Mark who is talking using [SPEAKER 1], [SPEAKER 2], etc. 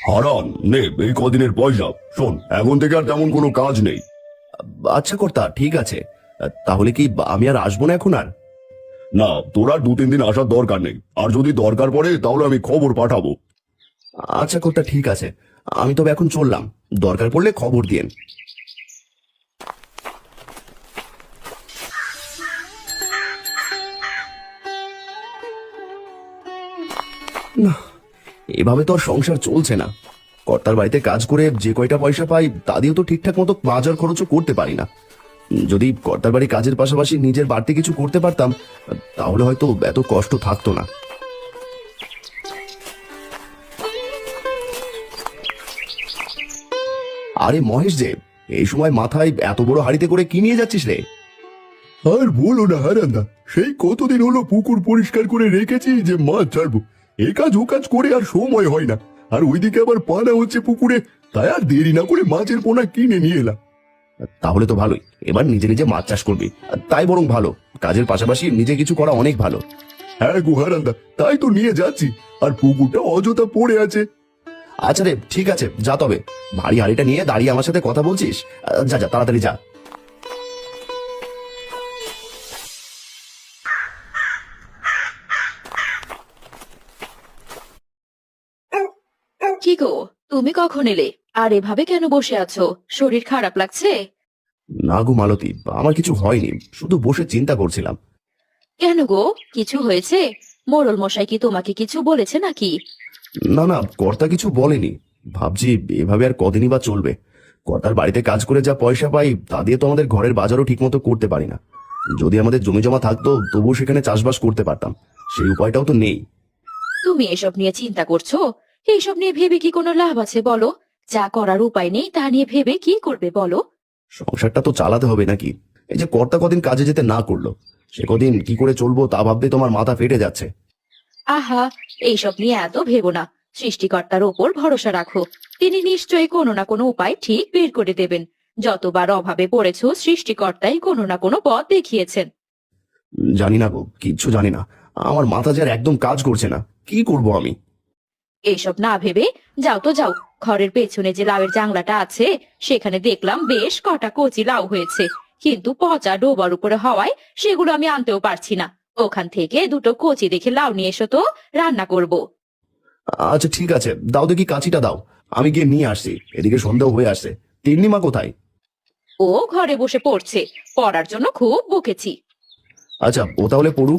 [SPEAKER 1] হারান নে এই কদিনের পয়সা। শোন, এখন থেকে আর তেমন কোনো কাজ নেই।
[SPEAKER 2] আচ্ছা কর্তা, ঠিক আছে। তাহলে কি আমি আর আসবো না এখন আর?
[SPEAKER 1] না, তোরা 2-3 দিন আসার দরকার নেই, আর যদি দরকার পড়ে তাহলে আমি খবর পাঠাবো।
[SPEAKER 2] আচ্ছা কর্তা, ঠিক আছে। আমি তবে এখন চললাম, দরকার পড়লে খবর দিয়েন। না, এভাবে তো আর সংসার চলছে না। কর্তার বাড়িতে কাজ করে যে কয়টা পয়সা পাই তা দিয়েও তো ঠিকঠাক মতো বাজার খরচও করতে পারি না। যদি কর্তার বাড়ি কাজের পাশাপাশি নিজের বাড়তি কিছু করতে পারতাম, তাহলে হয়তো এত কষ্ট থাকতো না। আরে মহেশ যে, এই সময় মাথায় এত বড় হাড়িতে করে কি নিয়ে যাচ্ছিস রে?
[SPEAKER 1] আর বলো না হারান্দা, সেই কতদিন হলো পুকুর পরিষ্কার করে রেখেছি যে মাছ ছাড়বো। এ কাজ ও কাজ করে আর সময় হয় না, আর ওইদিকে আবার পানা হচ্ছে পুকুরে। তাই আর দেরি না করে মাছের পোনা কিনে নিয়ে এলাম।
[SPEAKER 2] তাহলে তো ভালোই, এবার নিজে নিজে মাছ চাষ করবি। তাই বরং ভালো, কাজের পাশাপাশি নিজে কিছু করা অনেক ভালো।
[SPEAKER 1] হ্যাঁ গো হারান্দা, তাই তো নিয়ে যাচ্ছি। আর পুকুরটা অযথা পড়ে আছে।
[SPEAKER 2] আচ্ছা রে, ঠিক আছে, যা তবে। ভারী হাড়িটা নিয়ে দাঁড়িয়ে আমার সাথে কথা বলছিস? যা যা, তাড়াতাড়ি যা।
[SPEAKER 3] কি গো, তুমি কখন এলে? আর এভাবে কেন বসে আছো? শরীর খারাপ লাগছে?
[SPEAKER 2] না গো মালতী, আমার কিছু হয়নি, শুধু বসে চিন্তা করছিলাম।
[SPEAKER 3] কেন গো, কিছু হয়েছে? মোড়ল মশাই কি তোমাকে কিছু বলেছে নাকি?
[SPEAKER 2] না না, কর্তা কিছু বলেনি। ভাবছি এভাবে আর কদিনই বা চলবে। কর্তার বাড়িতে কাজ করে যা পয়সা পাই তা দিয়ে তো আমাদের ঘরের বাজারও ঠিক মতো করতে পারি না। যদি আমাদের জমি জমা থাকতো তবুও সেখানে চাষবাস করতে পারতাম, সেই উপায়টাও তো নেই।
[SPEAKER 3] তুমি এসব নিয়ে চিন্তা করছো? এইসব নিয়ে ভেবে কি কোনো লাভ আছে বলো? যা করার উপায় নেই তা নিয়ে ভেবে কি করবে বলো?
[SPEAKER 2] সংসারটা তো চালাতে হবে নাকি? এই যে কর্তা কদিন কাজে যেতে না করলো, সে কদিন কি করে চলবো তা ভাবতে তোমার মাথা ফেটে যাচ্ছে।
[SPEAKER 3] আহা, এইসব নিয়ে এত ভেবো না। সৃষ্টিকর্তার ওপর ভরসা রাখো। তিনি নিশ্চয়ই কোনো না কোনো উপায় ঠিক বের করে দেবেন। যতবার অভাবে পড়েছো, সৃষ্টিকর্তাই কোনো না কোনো পথ দেখিয়েছেন।
[SPEAKER 2] জানি না গো, কিচ্ছু জানি না। আমার মাথা যে আর একদম কাজ করছে না, কি করব আমি?
[SPEAKER 3] এইসব না ভেবে যাও তো যাও, ঘরের পেছনে যে লাউয়ের জাংলাটা আছে সেখানে দেখলাম বেশ কটা কচি লাউ হয়েছে, কিন্তু পচা ডোবার উপরে হওয়ায় সেগুলো আমি আনতেও পারছি না। ওখান থেকে দুটো কচি দেখে লাউ নিয়ে এসো তো, রান্না করব।
[SPEAKER 2] আচ্ছা ঠিক আছে, দাও দেখি কাঁচিটা দাও, আমি গিয়ে নিয়ে আসছি। এদিকে সন্দেহ হয়ে আসছে। তিন্নিমা কোথায়?
[SPEAKER 3] ও ঘরে বসে পড়ছে, পড়ার জন্য খুব বকেছি।
[SPEAKER 2] আচ্ছা, ও তাহলে পড়ুক,